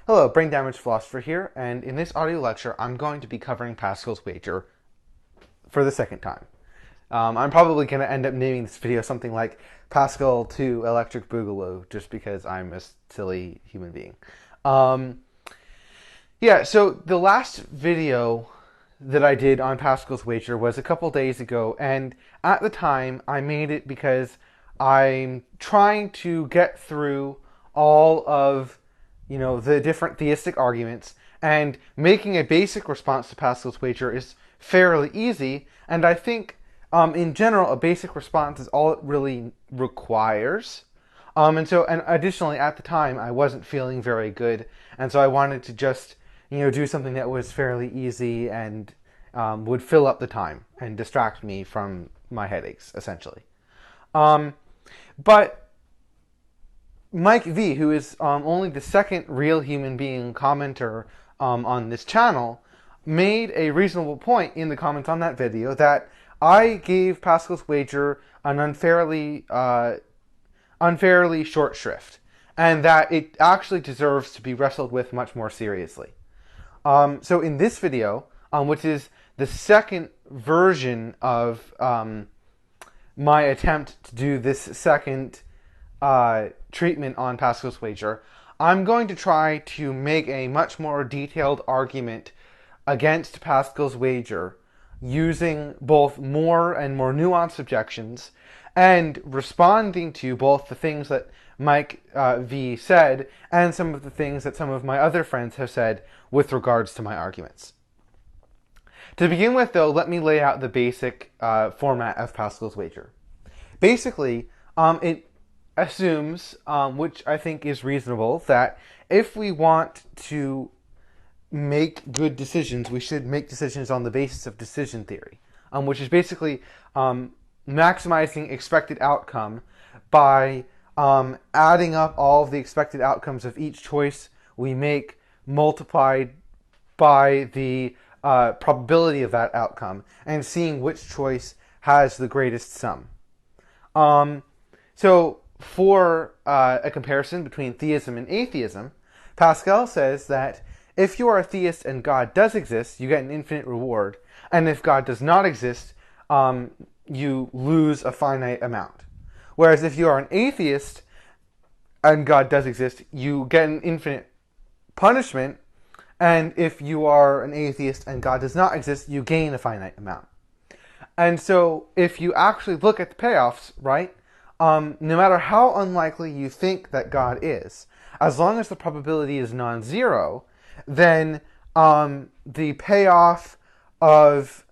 Hello, Brain Damage Philosopher here, and in this audio lecture, I'm going to be covering Pascal's Wager for the second time. I'm probably going to end up naming this video something like Pascal to Electric Boogaloo, just because I'm a silly human being. So the last video that I did on Pascal's Wager was a couple days ago, and at the time, I made it because I'm trying to get through all of the different theistic arguments, and making a basic response to Pascal's Wager is fairly easy, and I think, in general, a basic response is all it really requires. And additionally, at the time, I wasn't feeling very good, and so I wanted to just, do something that was fairly easy and would fill up the time and distract me from my headaches, essentially. But Mike V, who is only the second real human being commenter on this channel, made a reasonable point in the comments on that video that I gave Pascal's Wager an unfairly short shrift, and that it actually deserves to be wrestled with much more seriously. So in this video, which is the second version of my attempt to do this second treatment on Pascal's Wager, I'm going to try to make a much more detailed argument against Pascal's Wager using both more and more nuanced objections and responding to both the things that Mike V said and some of the things that some of my other friends have said with regards to my arguments. To begin with, though, let me lay out the basic format of Pascal's Wager. Basically, it assumes, which I think is reasonable, that if we want to make good decisions, we should make decisions on the basis of decision theory, which is basically maximizing expected outcome by adding up all of the expected outcomes of each choice we make multiplied by the probability of that outcome and seeing which choice has the greatest sum. For a comparison between theism and atheism, Pascal says that if you are a theist and God does exist, you get an infinite reward, and if God does not exist, you lose a finite amount. Whereas if you are an atheist and God does exist, you get an infinite punishment, and if you are an atheist and God does not exist, you gain a finite amount. And so if you actually look at the payoffs, right, no matter how unlikely you think that God is, as long as the probability is non-zero, then the payoff of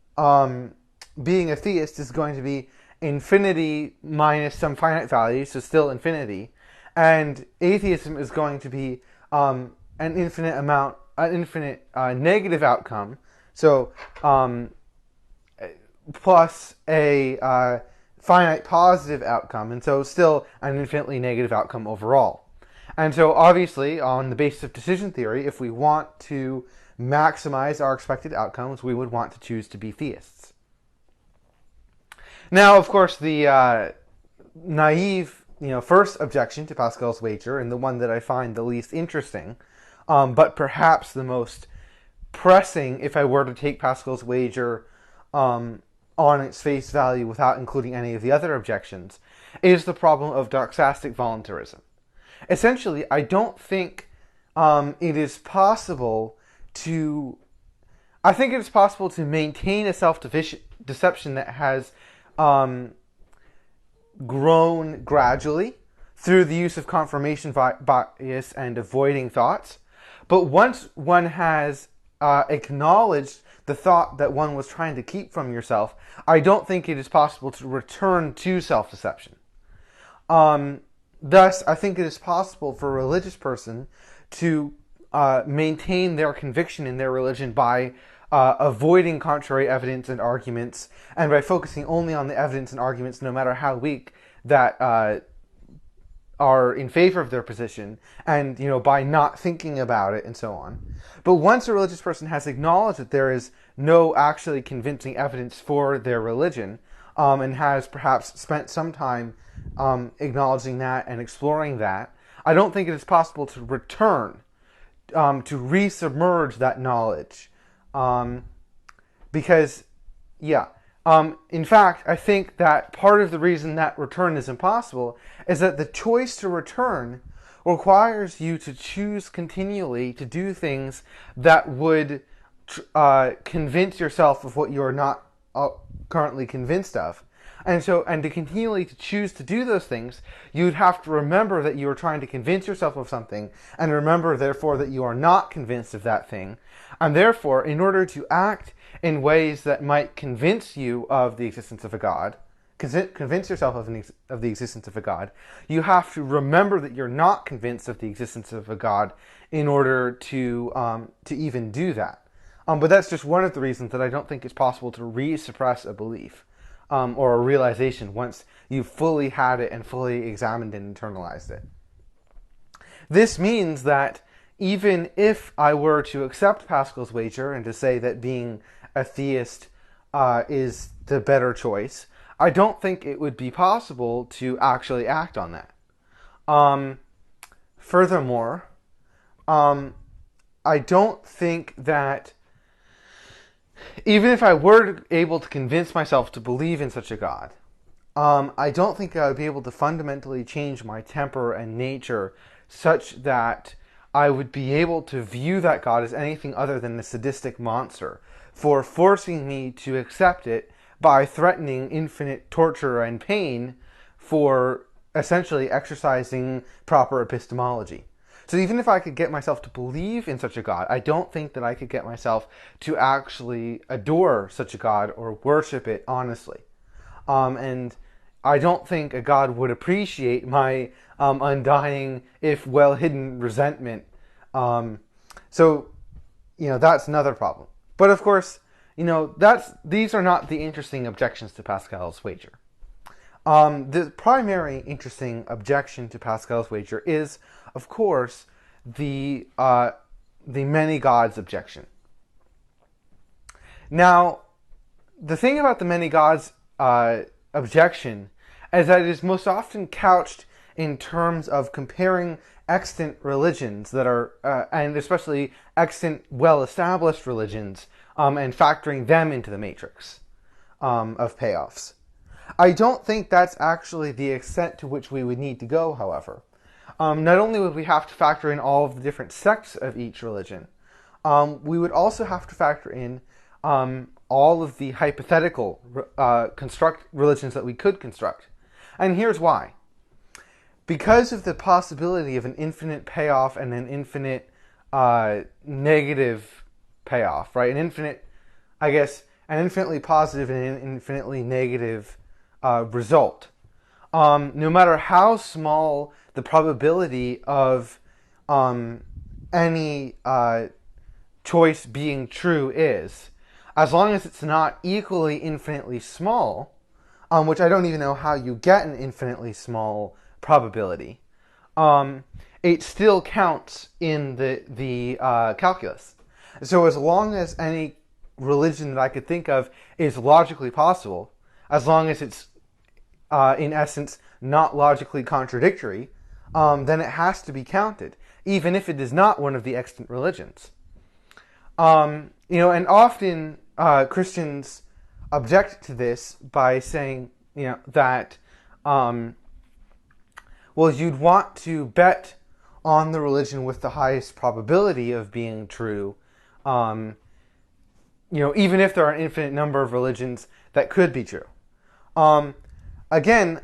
being a theist is going to be infinity minus some finite value, so still infinity, and atheism is going to be an infinite negative outcome, so plus a finite positive outcome, and so still an infinitely negative outcome overall. And so obviously, on the basis of decision theory, if we want to maximize our expected outcomes, we would want to choose to be theists. Now, of course, the naive, first objection to Pascal's Wager, and the one that I find the least interesting, but perhaps the most pressing if I were to take Pascal's Wager on its face value without including any of the other objections, is the problem of doxastic voluntarism. Essentially, I don't think it is possible to... I think it is possible to maintain a self-deception that has grown gradually through the use of confirmation bias and avoiding thoughts. But once one has acknowledged the thought that one was trying to keep from yourself, I don't think it is possible to return to self-deception. Thus, I think it is possible for a religious person to maintain their conviction in their religion by avoiding contrary evidence and arguments, and by focusing only on the evidence and arguments, no matter how weak, that are in favor of their position, and by not thinking about it and so on. But once a religious person has acknowledged that there is no actually convincing evidence for their religion, and has perhaps spent some time acknowledging that and exploring that, I don't think it is possible to return to resubmerge that knowledge, because, yeah. In fact, I think that part of the reason that return is impossible is that the choice to return requires you to choose continually to do things that would convince yourself of what you are not currently convinced of. And to continually to choose to do those things, you'd have to remember that you are trying to convince yourself of something, and remember, therefore, that you are not convinced of that thing. And therefore, in order to act in ways that might convince you of the existence of a God, convince yourself of the existence of a God, you have to remember that you're not convinced of the existence of a God in order to even do that. But that's just one of the reasons that I don't think it's possible to re-suppress a belief or a realization once you've fully had it and fully examined and internalized it. This means that even if I were to accept Pascal's wager and to say that being a theist is the better choice, I don't think it would be possible to actually act on that. Furthermore, I don't think that even if I were able to convince myself to believe in such a God, I don't think I would be able to fundamentally change my temper and nature such that I would be able to view that God as anything other than a sadistic monster for forcing me to accept it by threatening infinite torture and pain for essentially exercising proper epistemology. So even if I could get myself to believe in such a God, I don't think that I could get myself to actually adore such a God or worship it honestly. And I don't think a God would appreciate my undying, if well-hidden, resentment. So, that's another problem. But of course, these are not the interesting objections to Pascal's wager. The primary interesting objection to Pascal's wager is, of course, the many gods objection. Now, the thing about the many gods objection is that it is most often couched in terms of comparing extant religions that are, and especially extant well-established religions, and factoring them into the matrix of payoffs. I don't think that's actually the extent to which we would need to go, however. Not only would we have to factor in all of the different sects of each religion, we would also have to factor in all of the hypothetical religions that we could construct. And here's why. Because of the possibility of an infinite payoff and an infinite negative payoff, right? An infinitely positive and an infinitely negative result. No matter how small the probability of any choice being true is, as long as it's not equally infinitely small, which I don't even know how you get an infinitely small probability, it still counts in the calculus. So as long as any religion that I could think of is logically possible, as long as it's in essence not logically contradictory, then it has to be counted, even if it is not one of the extant religions. And often Christians object to this by saying, that you'd want to bet on the religion with the highest probability of being true, even if there are an infinite number of religions that could be true. Again,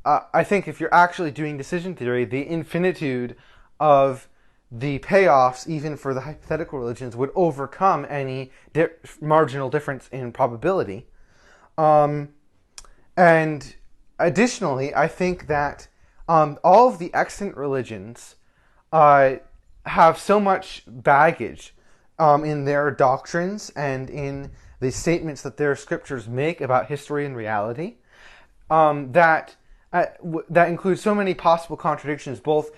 I think if you're actually doing decision theory, the infinitude of the payoffs, even for the hypothetical religions, would overcome any marginal difference in probability. And additionally, I think that all of the extant religions have so much baggage in their doctrines and in the statements that their scriptures make about history and reality, that includes so many possible contradictions, both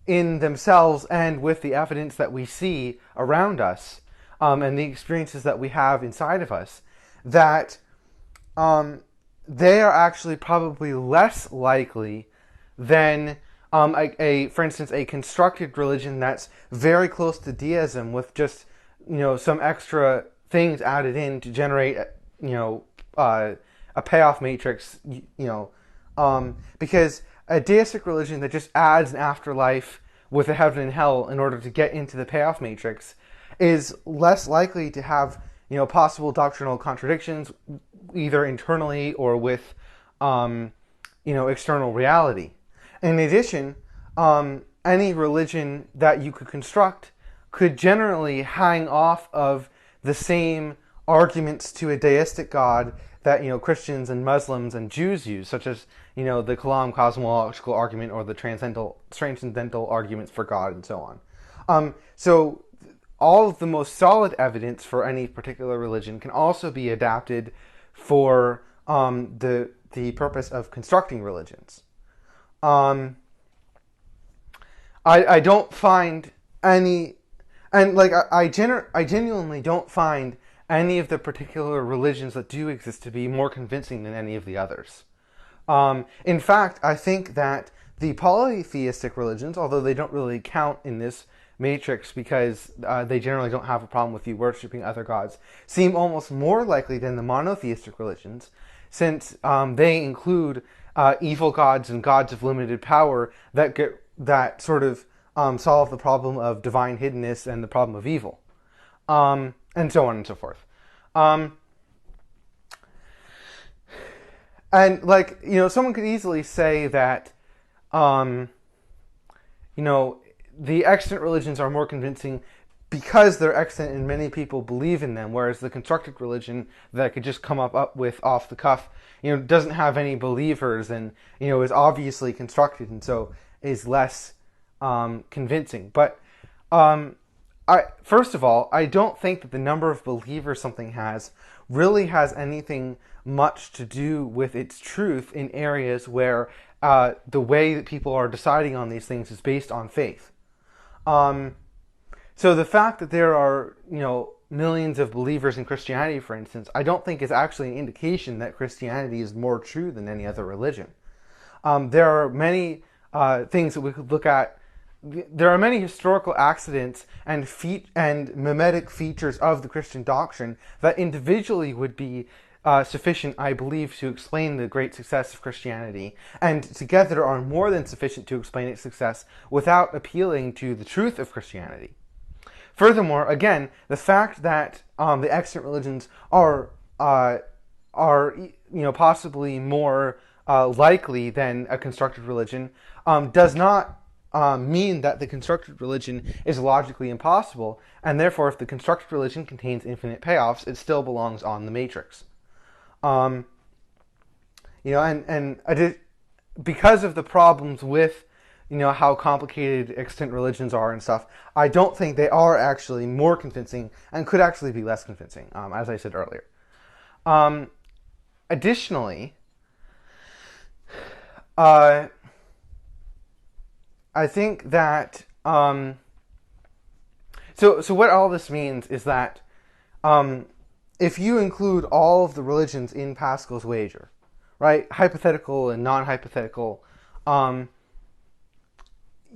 in themselves and with the evidence that we see around us, and the experiences that we have inside of us, that they are actually probably less likely than for instance, a constructed religion that's very close to deism with just, some extra things added in to generate, a payoff matrix, because a deistic religion that just adds an afterlife with a heaven and hell in order to get into the payoff matrix is less likely to have, possible doctrinal contradictions, either internally or with, external reality. In addition, any religion that you could construct could generally hang off of the same arguments to a deistic God that Christians and Muslims and Jews use, such as the Kalam cosmological argument or the transcendental arguments for God and so on. So all of the most solid evidence for any particular religion can also be adapted for the purpose of constructing religions. I don't find any, and I genuinely don't find any of the particular religions that do exist to be more convincing than any of the others. In fact, I think that the polytheistic religions, although they don't really count in this matrix because they generally don't have a problem with you worshipping other gods, seem almost more likely than the monotheistic religions, since they include evil gods and gods of limited power that sort of solve the problem of divine hiddenness and the problem of evil, and so on and so forth. And someone could easily say that, the extant religions are more convincing because they're extant and many people believe in them, whereas the constructed religion that I could just come up with off the cuff, doesn't have any believers and, is obviously constructed and so is less convincing. But first of all, I don't think that the number of believers something has really has anything much to do with its truth in areas where the way that people are deciding on these things is based on faith. So the fact that there are, millions of believers in Christianity, for instance, I don't think is actually an indication that Christianity is more true than any other religion. There are many things that we could look at. There are many historical accidents and mimetic features of the Christian doctrine that individually would be sufficient, I believe, to explain the great success of Christianity, and together are more than sufficient to explain its success without appealing to the truth of Christianity. Furthermore, again, the fact that the extant religions are possibly more likely than a constructed religion does not mean that the constructed religion is logically impossible, and therefore, if the constructed religion contains infinite payoffs, it still belongs on the matrix. Because of the problems with, how complicated extant religions are and stuff, I don't think they are actually more convincing and could actually be less convincing, as I said earlier. Additionally, I think that, so what all this means is that, if you include all of the religions in Pascal's Wager, right, hypothetical and non-hypothetical,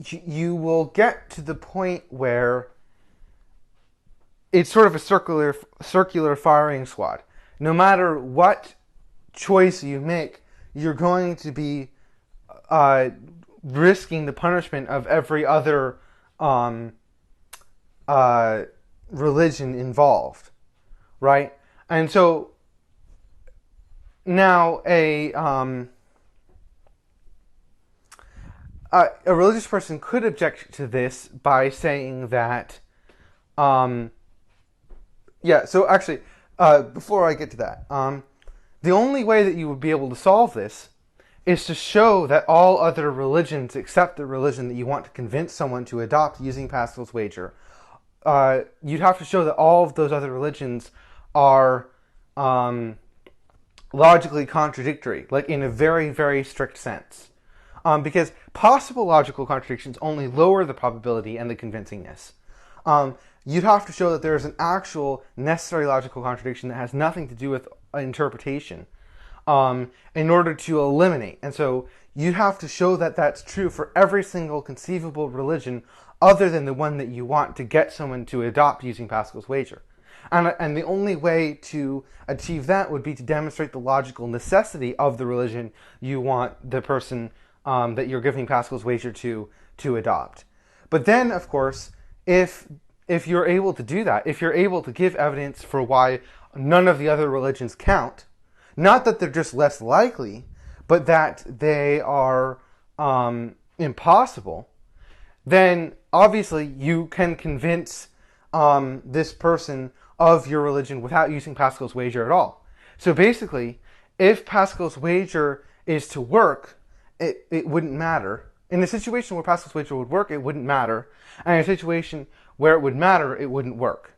you will get to the point where it's sort of a circular firing squad. No matter what choice you make, you're going to be risking the punishment of every other religion involved. Right? And so now a religious person could object to this by saying that, so actually, before I get to that, the only way that you would be able to solve this is to show that all other religions except the religion that you want to convince someone to adopt using Pascal's Wager, you'd have to show that all of those other religions are logically contradictory, in a very, very strict sense. Because possible logical contradictions only lower the probability and the convincingness. You'd have to show that there's an actual necessary logical contradiction that has nothing to do with interpretation in order to eliminate. And so you'd have to show that that's true for every single conceivable religion other than the one that you want to get someone to adopt using Pascal's wager. And the only way to achieve that would be to demonstrate the logical necessity of the religion you want the person that you're giving Pascal's wager to adopt. But then, of course, if you're able to do that, if you're able to give evidence for why none of the other religions count, not that they're just less likely, but that they are impossible, then obviously you can convince this person of your religion without using Pascal's wager at all. So basically, if Pascal's wager is to work, it wouldn't matter. In a situation where Pascal's wager would work, it wouldn't matter. And in a situation where it would matter, it wouldn't work.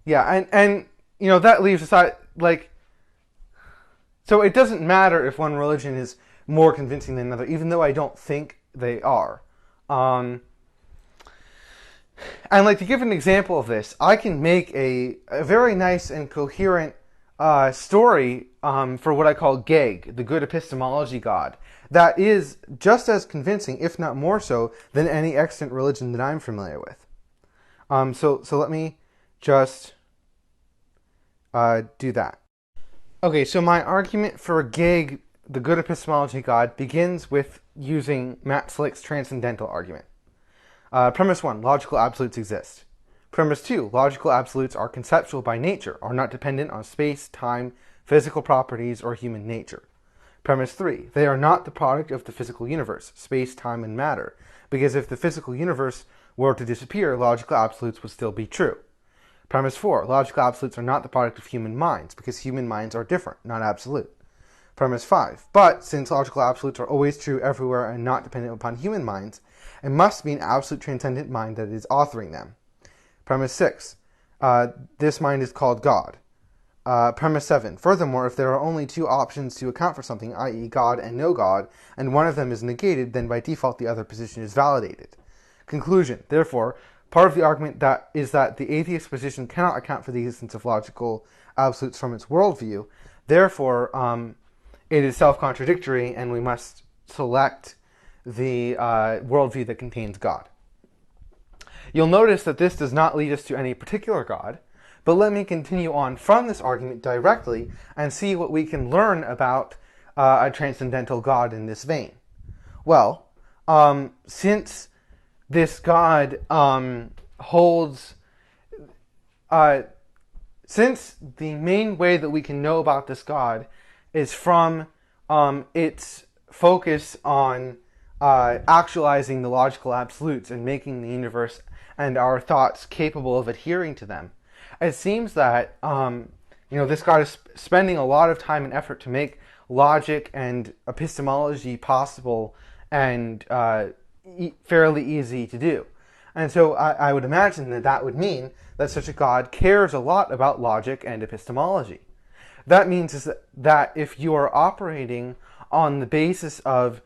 Yeah, and you know, that leaves aside, like, so it doesn't matter if one religion is more convincing than another, even though I don't think they are. And like, to give an example of this, I can make a very nice and coherent story for what I call GEG, the Good Epistemology God, that is just as convincing, if not more so, than any extant religion that I'm familiar with. So let me just do that. Okay, so my argument for GEG, the Good Epistemology God, begins with using Matt Slick's transcendental argument. Premise 1, logical absolutes exist. Premise 2, logical absolutes are conceptual by nature, are not dependent on space, time, physical properties, or human nature. Premise 3, they are not the product of the physical universe, space, time, and matter, because if the physical universe were to disappear, logical absolutes would still be true. Premise 4, logical absolutes are not the product of human minds, because human minds are different, not absolute. Premise 5, but since logical absolutes are always true everywhere and not dependent upon human minds, it must be an absolute transcendent mind that is authoring them. Premise 6, this mind is called God. Premise 7, furthermore, if there are only two options to account for something, i.e. God and no God, and one of them is negated, then by default the other position is validated. Conclusion, therefore, part of the argument is that the atheist position cannot account for the existence of logical absolutes from its worldview. Therefore, it is self-contradictory, and we must select the worldview that contains God. You'll notice that this does not lead us to any particular God, but let me continue on from this argument directly and see what we can learn about a transcendental God in this vein. Well, since this God since the main way that we can know about this God is from its focus on actualizing the logical absolutes and making the universe and our thoughts capable of adhering to them, it seems that this God is spending a lot of time and effort to make logic and epistemology possible and fairly easy to do. And so I would imagine that would mean that such a God cares a lot about logic and epistemology. That means that if you are operating on the basis of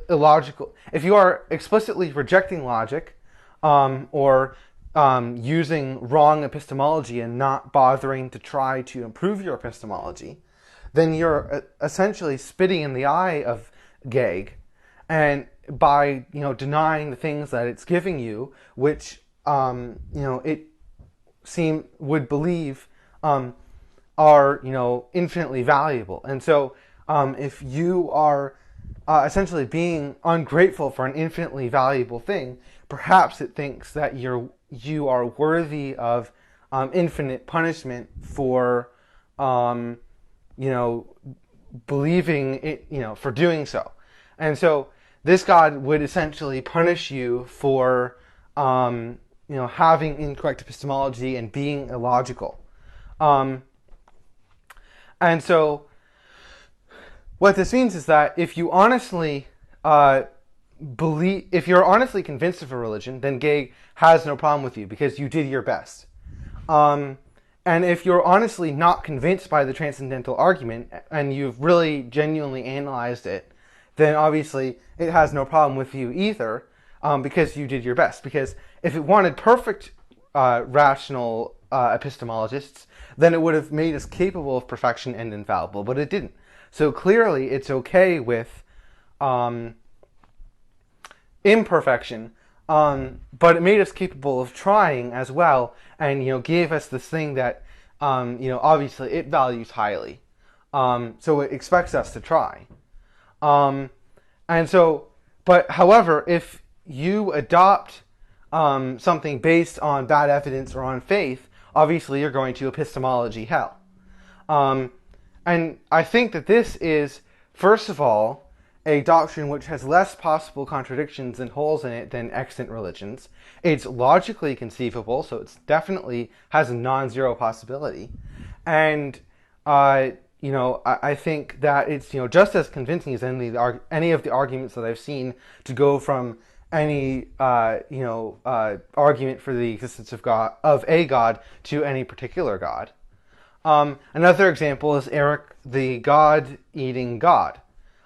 illogical, if you are explicitly rejecting logic or using wrong epistemology and not bothering to try to improve your epistemology, then you're essentially spitting in the eye of GEG, and by denying the things that it's giving you, which it would believe are infinitely valuable. And so if you are essentially being ungrateful for an infinitely valuable thing, perhaps it thinks that you are worthy of infinite punishment for believing it, for doing so. And so this God would essentially punish you for having incorrect epistemology and being illogical. And so what this means is that if you honestly if you're honestly convinced of a religion, then GEG has no problem with you because you did your best. And if you're honestly not convinced by the transcendental argument and you've really genuinely analyzed it, then obviously it has no problem with you either, because you did your best. Because if it wanted perfect rational epistemologists, then it would have made us capable of perfection and infallible, but it didn't. So clearly it's okay with imperfection, but it made us capable of trying as well, and gave us this thing that obviously it values highly. So it expects us to try. But however, if you adopt something based on bad evidence or on faith, obviously you're going to epistemology hell. And I think that this is, first of all, a doctrine which has less possible contradictions and holes in it than extant religions. It's logically conceivable, so it definitely has a non-zero possibility. And, I think that it's, just as convincing as any of the arguments that I've seen to go from any, argument for the existence of God, of a God, to any particular God. Another example is Eric, the God-eating God.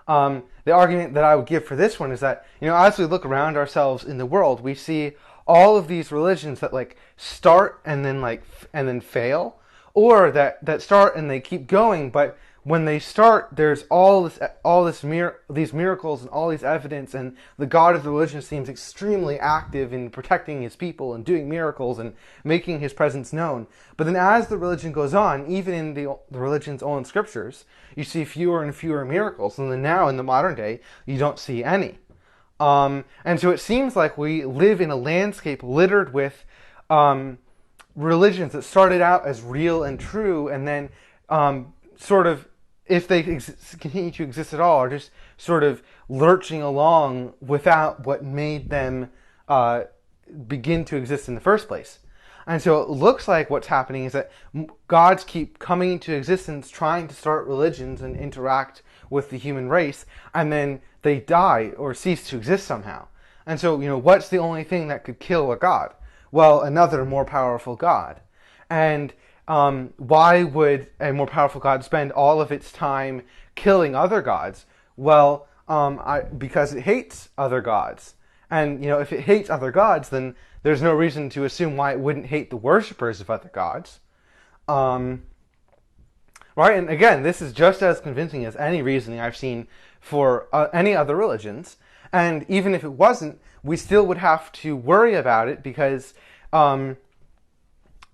The argument that I would give for this one is that, as we look around ourselves in the world, we see all of these religions that start and then fail, or that start and they keep going, but when they start, there's these miracles and all these evidence, and the God of the religion seems extremely active in protecting his people and doing miracles and making his presence known. But then as the religion goes on, even in the religion's own scriptures, you see fewer and fewer miracles, and then now in the modern day, you don't see any. And so it seems like we live in a landscape littered with religions that started out as real and true, and then sort of, if they continue to exist at all, are just sort of lurching along without what made them begin to exist in the first place. And so it looks like what's happening is that gods keep coming into existence, trying to start religions and interact with the human race, and then they die or cease to exist somehow. And so, what's the only thing that could kill a god? Well, another more powerful god. And why would a more powerful god spend all of its time killing other gods? Well, because it hates other gods. And, if it hates other gods, then there's no reason to assume why it wouldn't hate the worshippers of other gods. Right? And again, this is just as convincing as any reasoning I've seen for any other religions. And even if it wasn't, we still would have to worry about it because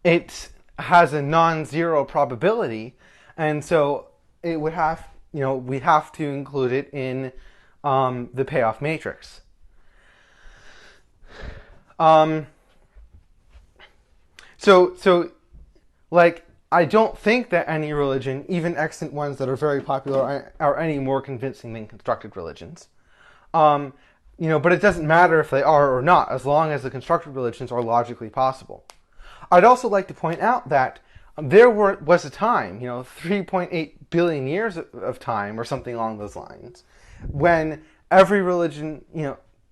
it has a non-zero probability, and so it would have, we have to include it in the payoff matrix. I don't think that any religion, even extant ones that are very popular, are any more convincing than constructed religions. But it doesn't matter if they are or not, as long as the constructed religions are logically possible. I'd also like to point out that there was a time, 3.8 billion years of time, or something along those lines, when every religion,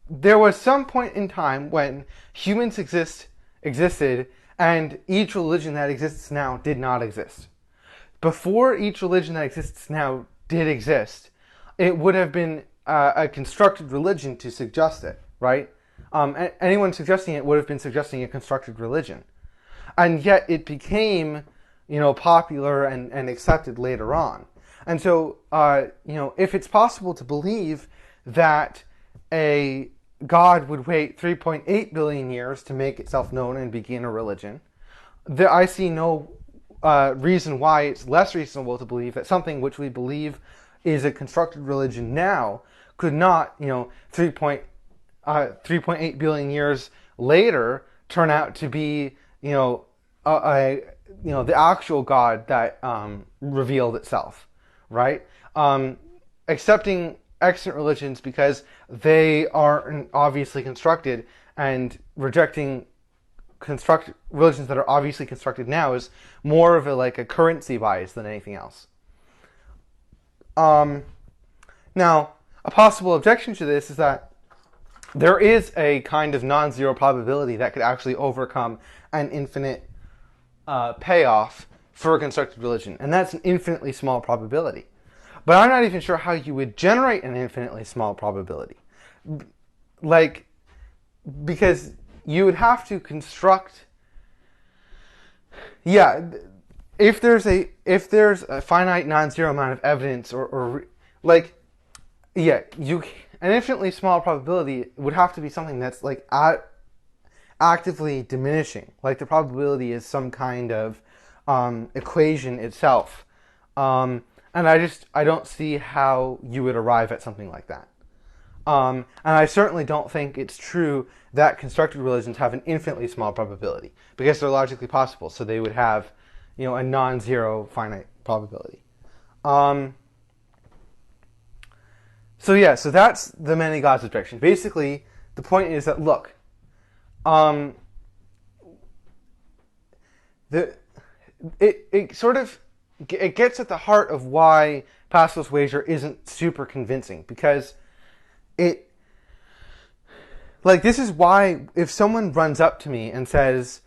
there was some point in time when humans existed, and each religion that exists now did not exist. Before each religion that exists now did exist, it would have been a constructed religion to suggest it, right? Anyone suggesting it would have been suggesting a constructed religion. And yet it became, popular and accepted later on. And so, if it's possible to believe that a God would wait 3.8 billion years to make itself known and begin a religion, I see no reason why it's less reasonable to believe that something which we believe is a constructed religion now could not, 3.8 billion years later turn out to be, the actual God that revealed itself, right? Accepting extant religions because they aren't obviously constructed, and rejecting religions that are obviously constructed now is more of a currency bias than anything else. Now, a possible objection to this is that there is a kind of non-zero probability that could actually overcome an infinite payoff for a constructed religion, and that's an infinitely small probability. But I'm not even sure how you would generate an infinitely small probability. Because you would have to construct Yeah, if there's a finite non-zero amount of evidence, or like, yeah, an infinitely small probability would have to be something that's like actively diminishing. Like the probability is some kind of equation itself, and I don't see how you would arrive at something like that. And I certainly don't think it's true that constructed religions have an infinitely small probability, because they're logically possible. So they would have, a non-zero finite probability. So that's the many gods objection. Basically, the point is that, look, it gets at the heart of why Pascal's Wager isn't super convincing, because this is why if someone runs up to me and says,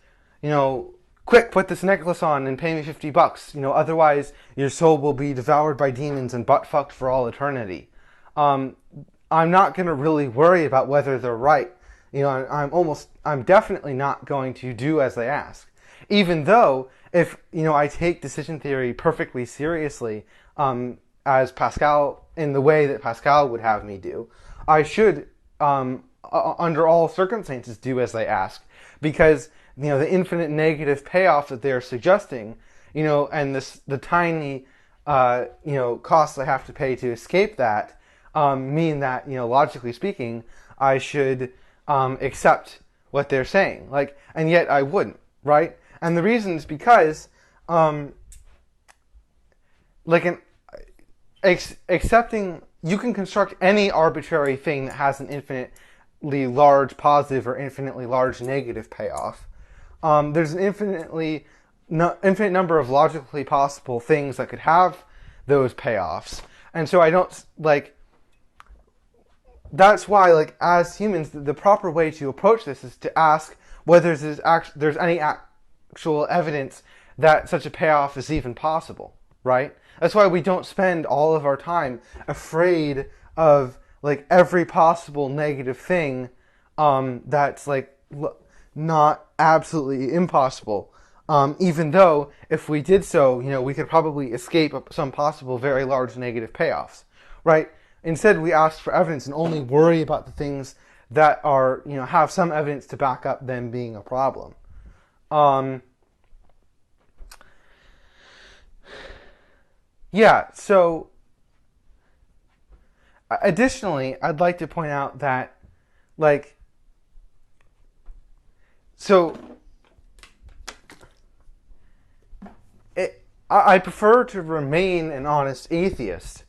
quick, put this necklace on and pay me $50, otherwise your soul will be devoured by demons and butt fucked for all eternity. I'm not going to really worry about whether they're right. I'm definitely not going to do as they ask. Even though, if, I take decision theory perfectly seriously, as Pascal, in the way that Pascal would have me do, I should, under all circumstances, do as they ask. Because, the infinite negative payoff that they're suggesting, and the tiny, costs I have to pay to escape that, mean that, logically speaking, I should accept what they're saying. And yet I wouldn't, right? And the reason is because, accepting, you can construct any arbitrary thing that has an infinitely large positive or infinitely large negative payoff. There's an infinite number of logically possible things that could have those payoffs. And so I don't, that's why, as humans, the proper way to approach this is to ask whether there's any actual evidence that such a payoff is even possible, right? That's why we don't spend all of our time afraid of, every possible negative thing that's, not absolutely impossible. Even though, if we did so, we could probably escape some possible very large negative payoffs, right? Instead, we ask for evidence and only worry about the things that are, have some evidence to back up them being a problem. So additionally, I'd like to point out that, I prefer to remain an honest atheist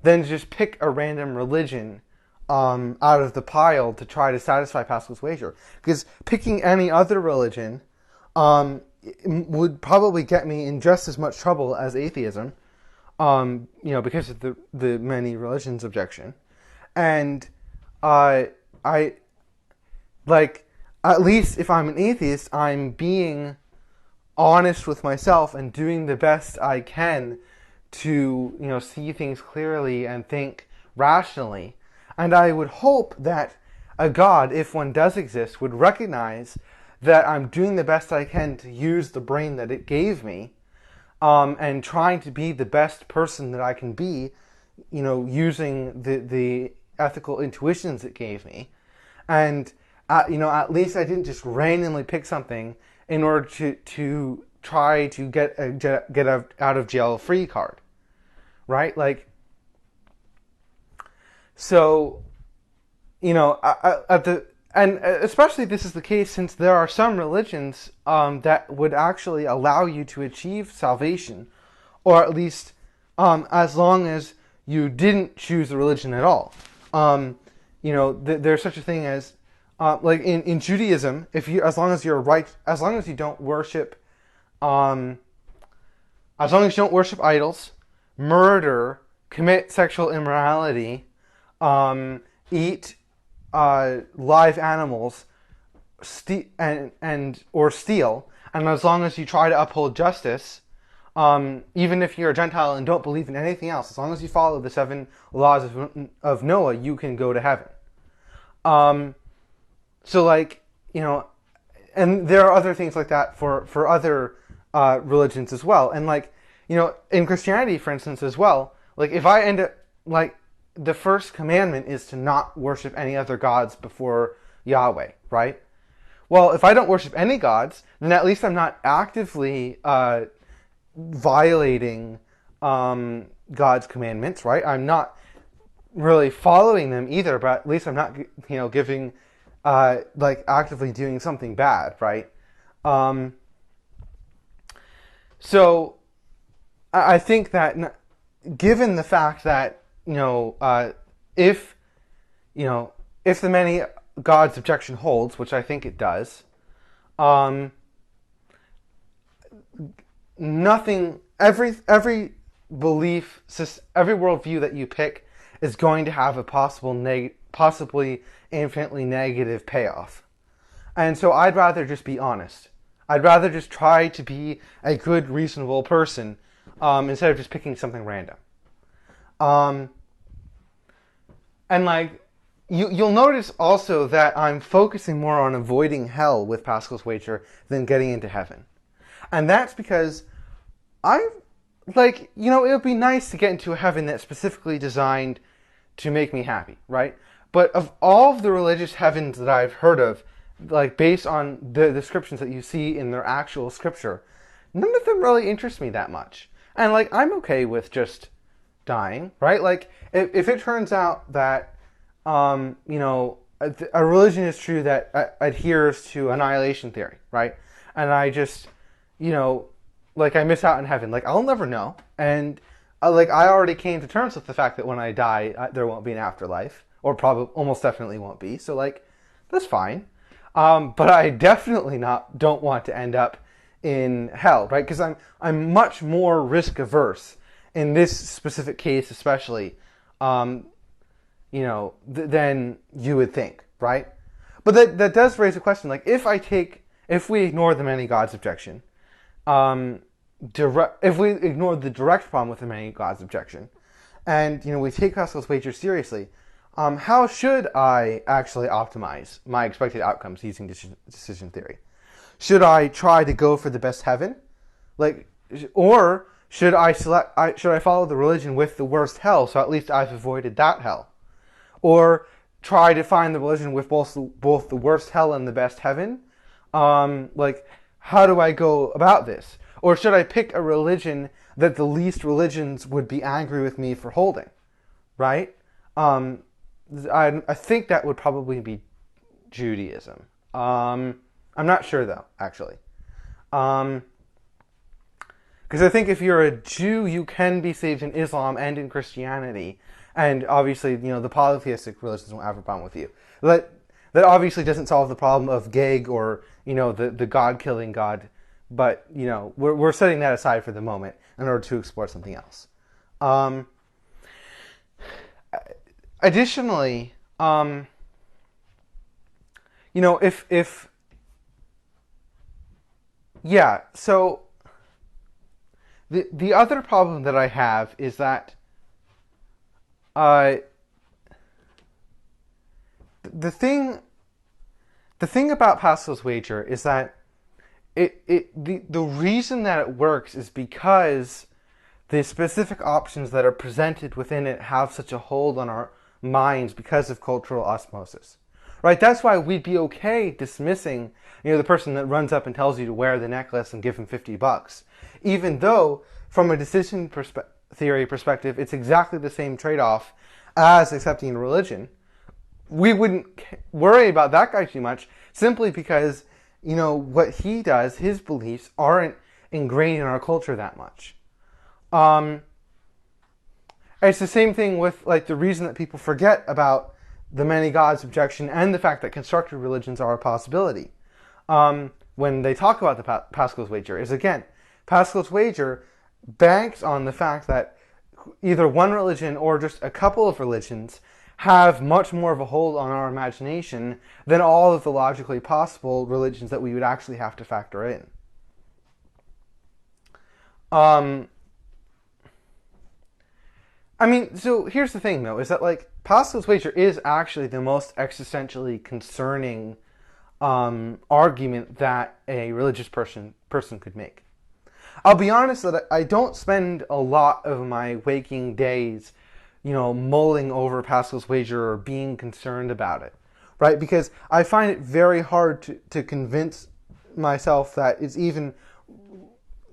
than to just pick a random religion out of the pile to try to satisfy Pascal's Wager. Because picking any other religion would probably get me in just as much trouble as atheism, because of the many religions objection. And at least if I'm an atheist, I'm being honest with myself and doing the best I can to, see things clearly and think rationally. And I would hope that a God, if one does exist, would recognize that I'm doing the best I can to use the brain that it gave me, and trying to be the best person that I can be, using the ethical intuitions it gave me. And, at least I didn't just randomly pick something in order to try to get a out of jail free card, right? And especially this is the case since there are some religions that would actually allow you to achieve salvation, or at least as long as you didn't choose the religion at all. There's such a thing as in Judaism, as long as you don't worship, as long as you don't worship idols, murder, commit sexual immorality, eat live animals, or steal, and as long as you try to uphold justice, even if you're a Gentile and don't believe in anything else, as long as you follow the 7 laws of Noah, you can go to heaven. And there are other things like that for other religions as well. And like, in Christianity, for instance, as well, like if I end up, like, the first commandment is to not worship any other gods before Yahweh, right? Well, if I don't worship any gods, then at least I'm not actively violating God's commandments, right? I'm not really following them either, but at least I'm not, giving, like, actively doing something bad, right? So I think that, given the fact that, if the many gods objection holds, which I think it does, every belief, every worldview that you pick is going to have a possibly infinitely negative payoff. And so I'd rather just be honest. I'd rather just try to be a good, reasonable person instead of just picking something random. And like, you'll notice also that I'm focusing more on avoiding hell with Pascal's Wager than getting into heaven. And that's because it would be nice to get into a heaven that's specifically designed to make me happy, right? But of all of the religious heavens that I've heard of, like based on the descriptions that you see in their actual scripture, none of them really interest me that much. And like, I'm okay with just dying, right? Like, if it turns out that, a religion is true that adheres to annihilation theory, right? And I just, I miss out in heaven. Like, I'll never know. And, I already came to terms with the fact that when I die, there won't be an afterlife. Or probably, almost definitely won't be. So, like, that's fine. But I definitely don't want to end up in hell, right? Because I'm much more risk averse in this specific case, especially, than you would think, right? But that does raise a question. Like, if we ignore the many gods objection, if we ignore the direct problem with the many gods objection, and we take Pascal's Wager seriously, how should I actually optimize my expected outcomes using decision theory? Should I try to go for the best heaven, or should I follow the religion with the worst hell, so at least I've avoided that hell, or try to find the religion with both the worst hell and the best heaven? How do I go about this? Or should I pick a religion that the least religions would be angry with me for holding, right? I think that would probably be Judaism. I'm not sure, though, actually. Because I think if you're a Jew, you can be saved in Islam and in Christianity. And obviously, the polytheistic religions won't have a problem with you. That obviously doesn't solve the problem of Geg or, the God-killing God. But, we're setting that aside for the moment in order to explore something else. Additionally, so the other problem that I have is that the thing about Pascal's Wager is that the reason that it works is because the specific options that are presented within it have such a hold on our minds because of cultural osmosis, right? That's why we'd be okay dismissing, the person that runs up and tells you to wear the necklace and give him $50, even though from a decision theory perspective, it's exactly the same trade-off as accepting religion. We wouldn't worry about that guy too much simply because, what he does, his beliefs aren't ingrained in our culture that much. It's the same thing with the reason that people forget about the many gods objection and the fact that constructed religions are a possibility. When they talk about the Pascal's Wager is, again, Pascal's Wager banks on the fact that either one religion or just a couple of religions have much more of a hold on our imagination than all of the logically possible religions that we would actually have to factor in. So here's the thing, though, is that Pascal's Wager is actually the most existentially concerning argument that a religious person could make. I'll be honest that I don't spend a lot of my waking days, mulling over Pascal's Wager or being concerned about it, right? Because I find it very hard to convince myself that it's even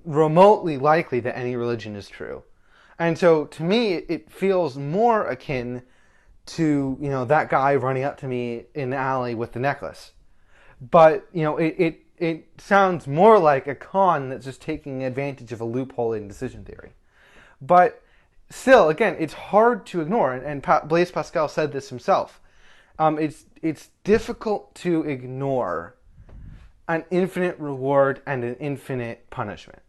remotely likely that any religion is true. And so to me, it feels more akin to, that guy running up to me in the alley with the necklace. But, it sounds more like a con that's just taking advantage of a loophole in decision theory. But still, again, it's hard to ignore, and Blaise Pascal said this himself. It's difficult to ignore an infinite reward and an infinite punishment.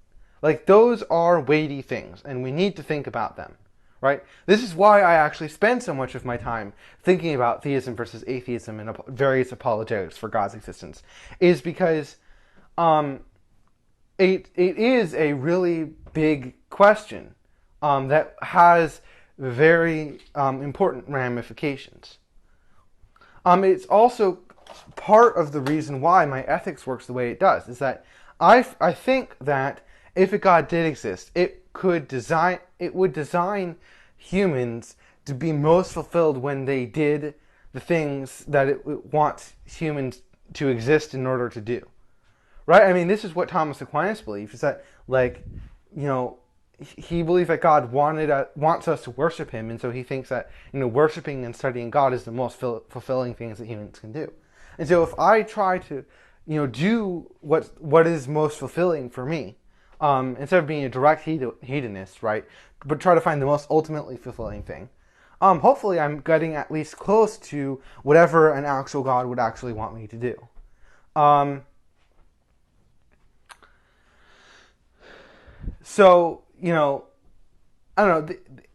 Like, those are weighty things, and we need to think about them, right? This is why I actually spend so much of my time thinking about theism versus atheism and various apologetics for God's existence, is because it is a really big question that has very important ramifications. It's also part of the reason why my ethics works the way it does, is that I think that if a God did exist, it would design humans to be most fulfilled when they did the things that it wants humans to exist in order to do. Right? I mean, this is what Thomas Aquinas believed, is that, he believed that God wants us to worship him, and so he thinks that, worshiping and studying God is the most fulfilling things that humans can do. And so if I try to, do what is most fulfilling for me, instead of being a direct hedonist, right, but try to find the most ultimately fulfilling thing, hopefully I'm getting at least close to whatever an actual God would actually want me to do. So, I don't know,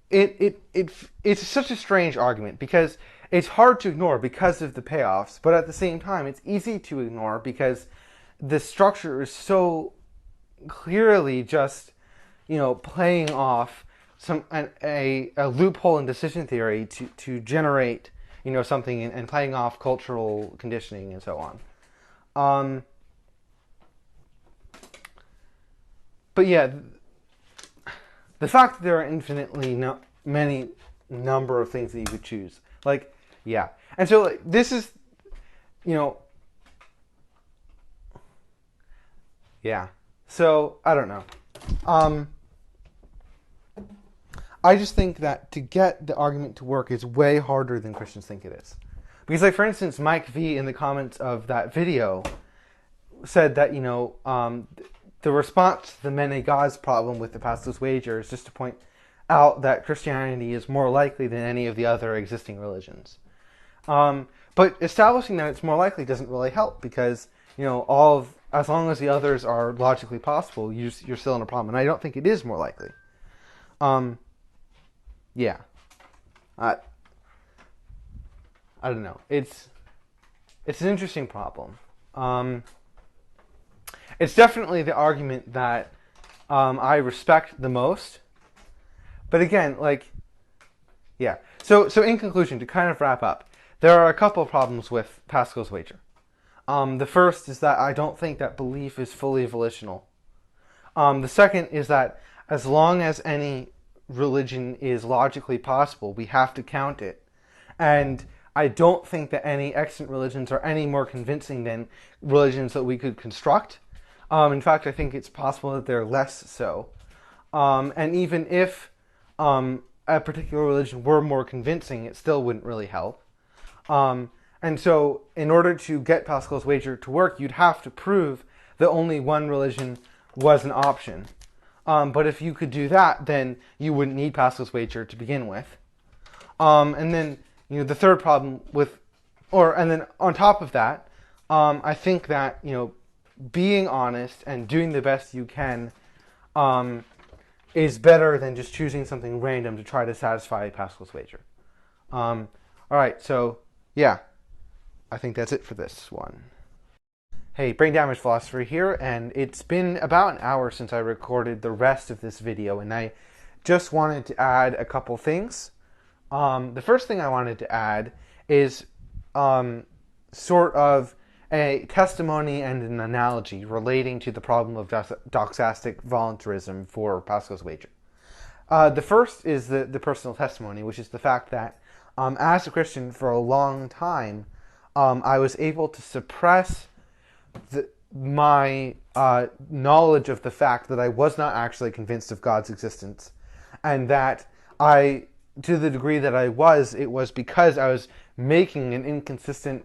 it's such a strange argument because it's hard to ignore because of the payoffs, but at the same time it's easy to ignore because the structure is so clearly just, playing off a loophole in decision theory to generate, something and playing off cultural conditioning and so on. But yeah, the fact that there are infinitely many number of things that you could choose, yeah. And so this is, yeah. So, I don't know. I just think that to get the argument to work is way harder than Christians think it is. Because, for instance, Mike V in the comments of that video said that, the response to the many gods problem with the Pascals Wager is just to point out that Christianity is more likely than any of the other existing religions. But establishing that it's more likely doesn't really help because, as long as the others are logically possible, you're still in a problem. And I don't think it is more likely. Yeah. I don't know. It's an interesting problem. It's definitely the argument that I respect the most. But again, yeah. So in conclusion, to kind of wrap up, there are a couple of problems with Pascal's Wager. The first is that I don't think that belief is fully volitional. The second is that as long as any religion is logically possible, we have to count it. And I don't think that any extant religions are any more convincing than religions that we could construct. In fact, I think it's possible that they're less so. And even if a particular religion were more convincing, it still wouldn't really help. And so in order to get Pascal's Wager to work, you'd have to prove that only one religion was an option. But if you could do that, then you wouldn't need Pascal's Wager to begin with. And then, the third problem and then on top of that, I think that, being honest and doing the best you can is better than just choosing something random to try to satisfy Pascal's Wager. All right, so yeah, I think that's it for this one. Hey, Brain Damage Philosopher here, and it's been about an hour since I recorded the rest of this video, and I just wanted to add a couple things. The first thing I wanted to add is sort of a testimony and an analogy relating to the problem of doxastic voluntarism for Pascal's Wager. The first is the personal testimony, which is the fact that as a Christian for a long time, I was able to suppress my knowledge of the fact that I was not actually convinced of God's existence, and that to the degree that it was because I was making an inconsistent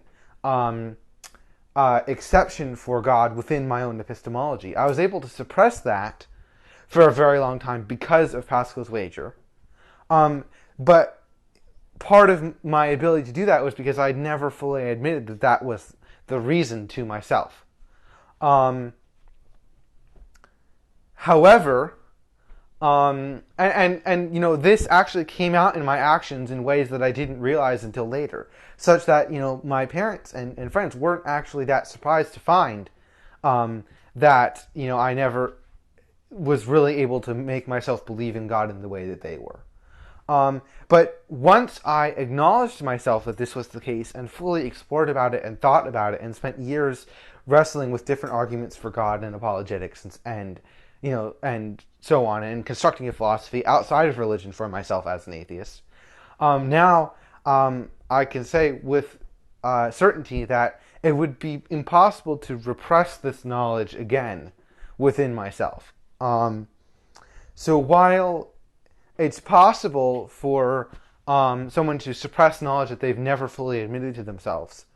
exception for God within my own epistemology. I was able to suppress that for a very long time because of Pascal's Wager. But part of my ability to do that was because I never fully admitted that that was the reason to myself. However, this actually came out in my actions in ways that I didn't realize until later, such that, my parents and friends weren't actually that surprised to find that, I never was really able to make myself believe in God in the way that they were. But once I acknowledged to myself that this was the case and fully explored about it and thought about it and spent years wrestling with different arguments for God and apologetics and so on, and constructing a philosophy outside of religion for myself as an atheist, now I can say with certainty that it would be impossible to repress this knowledge again within myself. So while it's possible for someone to suppress knowledge that they've never fully admitted to themselves,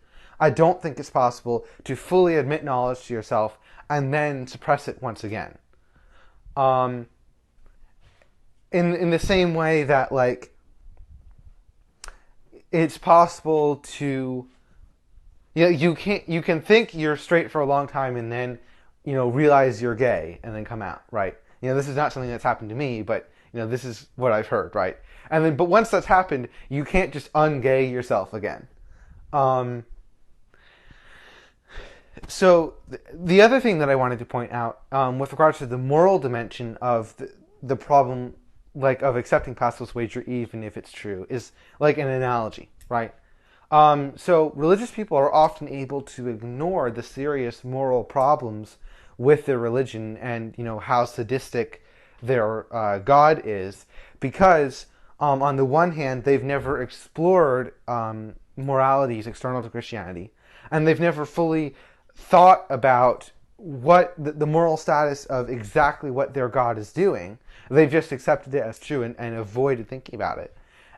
I don't think it's possible to fully admit knowledge to yourself and then suppress it once again. In the same way that, it's possible to, you can think you're straight for a long time and then, realize you're gay and then come out, right? This is not something that's happened to me, but, this is what I've heard, right? But once that's happened, you can't just ungay yourself again. So the other thing that I wanted to point out with regards to the moral dimension of the problem, of accepting Pascal's Wager even if it's true, is like an analogy, right? So religious people are often able to ignore the serious moral problems with their religion and, how sadistic their God is, because on the one hand, they've never explored moralities external to Christianity, and they've never fully thought about what the moral status of exactly what their God is doing. They've just accepted it as true and avoided thinking about it.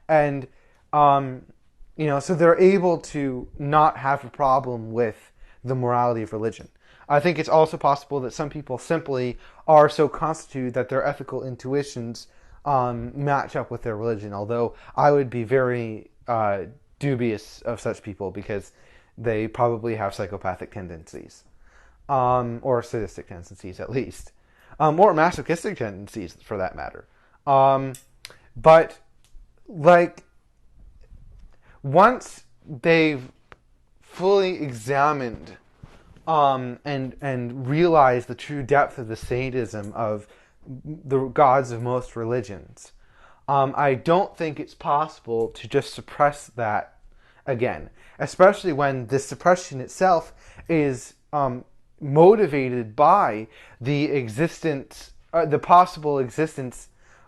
And, so they're able to not have a problem with the morality of religion. I think it's also possible that some people simply are so constituted that their ethical intuitions match up with their religion, although I would be very dubious of such people because they probably have psychopathic tendencies, or sadistic tendencies at least, or masochistic tendencies for that matter. But once they've fully examined and realized the true depth of the sadism of the gods of most religions, I don't think it's possible to just suppress that again, especially when the suppression itself is motivated by the existence, the possible existence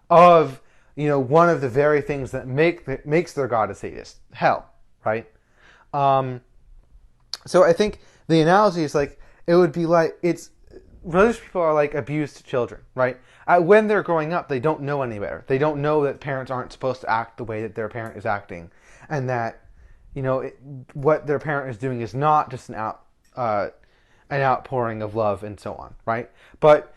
of, one of the very things that makes their God a sadist, hell, right? So I think the analogy is it would be religious people are like abused children, right? When they're growing up, they don't know any better. They don't know that parents aren't supposed to act the way that their parent is acting, and that what their parent is doing is not just an outpouring of love and so on, right? But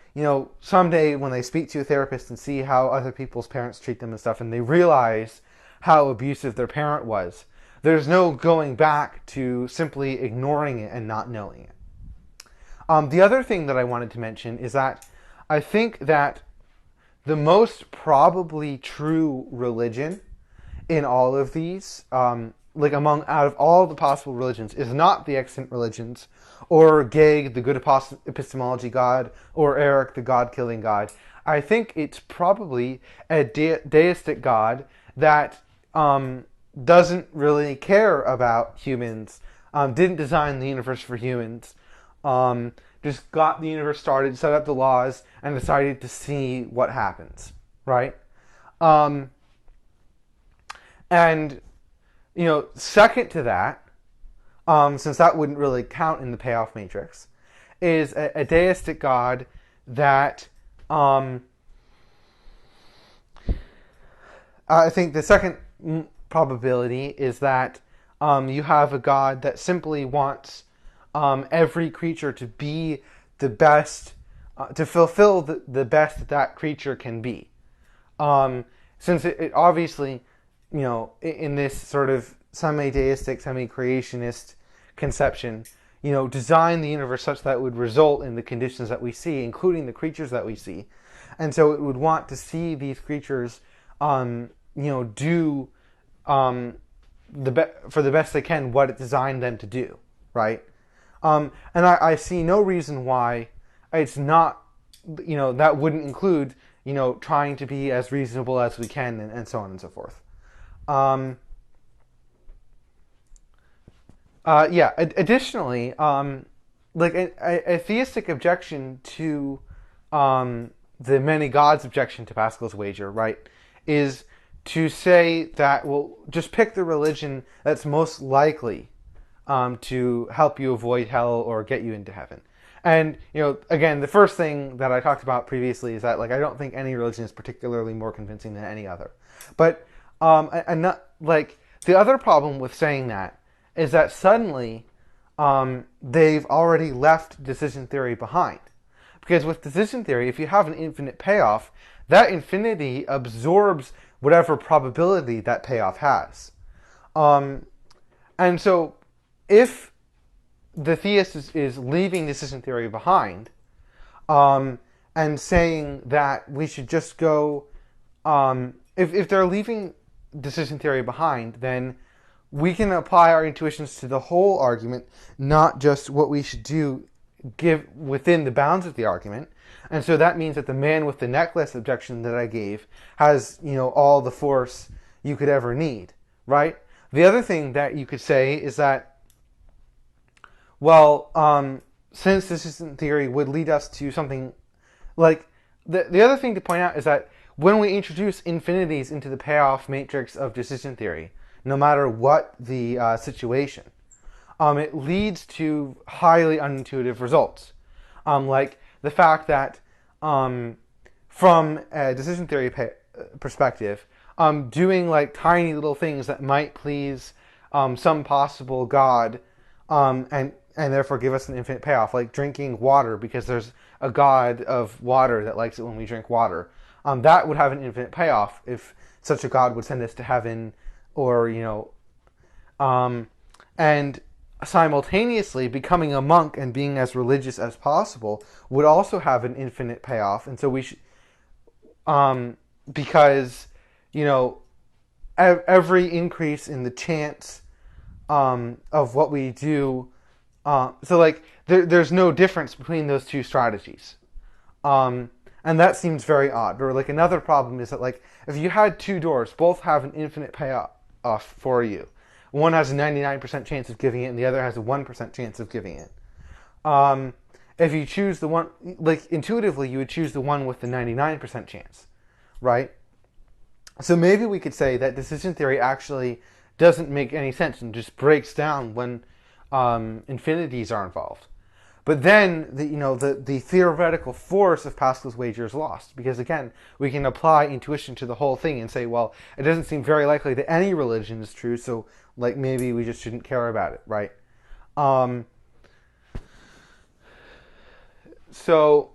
someday when they speak to a therapist and see how other people's parents treat them and stuff, and they realize how abusive their parent was, there's no going back to simply ignoring it and not knowing it. The other thing that I wanted to mention is that I think that the most probably true religion in all of these, out of all the possible religions, is not the extant religions, or Geg, the Good Epistemology God, or Eric, the God-killing God. I think it's probably a deistic God that doesn't really care about humans didn't design the universe for humans, just got the universe started, set up the laws, and decided to see what happens, right? And, second to that, since that wouldn't really count in the payoff matrix, is a deistic God that I think the second probability is that you have a God that simply wants every creature to be the best, to fulfill the best that creature can be. Since it obviously, in this sort of semi-deistic, semi-creationist conception, design the universe such that it would result in the conditions that we see, including the creatures that we see. And so it would want to see these creatures, do for the best they can what it designed them to do, right? And I see no reason why it's not, that wouldn't include, trying to be as reasonable as we can, and so on and so forth. Additionally, like a theistic objection to the many gods objection to Pascal's wager, right, is to say that, well, just pick the religion that's most likely to help you avoid hell or get you into heaven. And, again, the first thing that I talked about previously is that, like, I don't think any religion is particularly more convincing than any other. But, the other problem with saying that is that suddenly they've already left decision theory behind. Because with decision theory, if you have an infinite payoff, that infinity absorbs whatever probability that payoff has. And so if the theist is leaving decision theory behind and saying that we should just go, if they're leaving decision theory behind, then we can apply our intuitions to the whole argument, not just what we should do give within the bounds of the argument. And so that means that the man with the necklace objection that I gave has, all the force you could ever need, right? The other thing that you could say is that, well, since decision theory would lead us to something like, the other thing to point out is that when we introduce infinities into the payoff matrix of decision theory, no matter what the situation, it leads to highly unintuitive results. Like the fact that from a decision theory perspective, doing like tiny little things that might please some possible God and therefore give us an infinite payoff, like drinking water because there's a God of water that likes it when we drink water. That would have an infinite payoff if such a God would send us to heaven, or, and simultaneously becoming a monk and being as religious as possible would also have an infinite payoff. And so we should, because, every increase in the chance of what we do, so like there's no difference between those two strategies. And that seems very odd. Or like another problem is that, like, if you had two doors, both have an infinite payoff for you. One has a 99% chance of giving it, and the other has a 1% chance of giving it. If you choose the one, like intuitively, you would choose the one with the 99% chance, right? So maybe we could say that decision theory actually doesn't make any sense and just breaks down when infinities are involved. But then the theoretical force of Pascal's wager is lost, because again, we can apply intuition to the whole thing and say, well, it doesn't seem very likely that any religion is true, so like maybe we just shouldn't care about it, right? So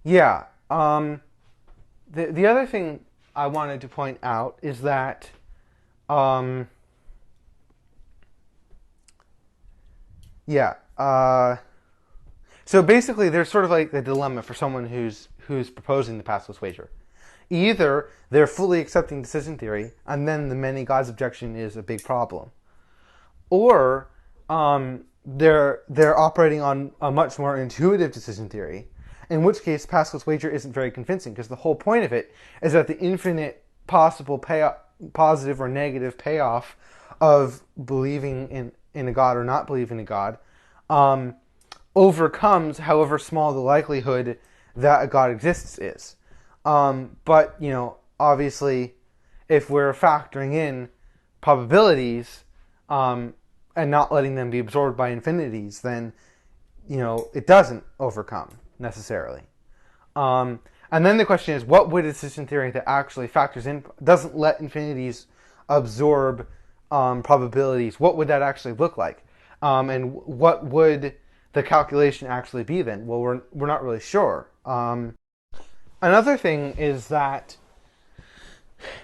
yeah, the other thing I wanted to point out is that so basically there's sort of like the dilemma for someone who's proposing the Pascal's wager. Either they're fully accepting decision theory, and then the many gods objection is a big problem, or they're operating on a much more intuitive decision theory, in which case Pascal's wager isn't very convincing, because the whole point of it is that the infinite possible payoff, positive or negative payoff of believing in a God or not believing in a God overcomes however small the likelihood that a God exists is. But, obviously, if we're factoring in probabilities and not letting them be absorbed by infinities, then, it doesn't overcome necessarily. And then the question is, what would a decision theory that actually factors in, doesn't let infinities absorb probabilities, what would that actually look like? And what would the calculation actually be then? Well, we're not really sure. Another thing is that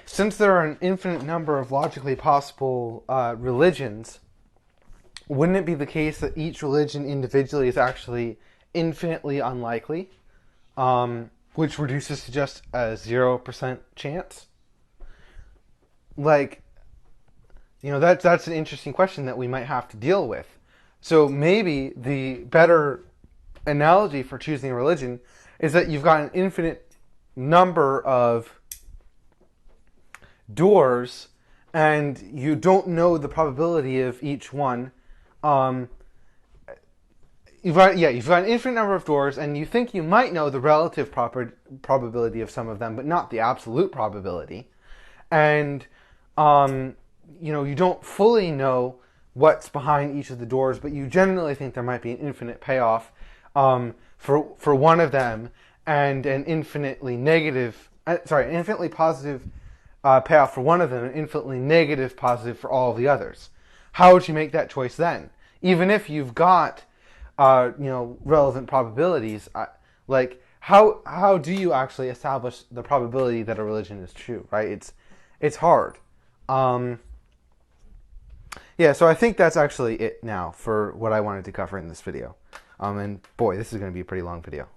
since there are an infinite number of logically possible religions, wouldn't it be the case that each religion individually is actually infinitely unlikely, which reduces to just a 0% chance? That's an interesting question that we might have to deal with. So maybe the better analogy for choosing a religion is that you've got an infinite number of doors and you don't know the probability of each one. You've got an infinite number of doors and you think you might know the relative probability of some of them, but not the absolute probability. And you don't fully know what's behind each of the doors, but you generally think there might be an infinite payoff for one of them, and an infinitely positive payoff for one of them, and infinitely negative positive for all of the others. How would you make that choice then? Even if you've got relevant probabilities, how do you actually establish the probability that a religion is true? Right? It's hard. So I think that's actually it now for what I wanted to cover in this video. And boy, this is going to be a pretty long video.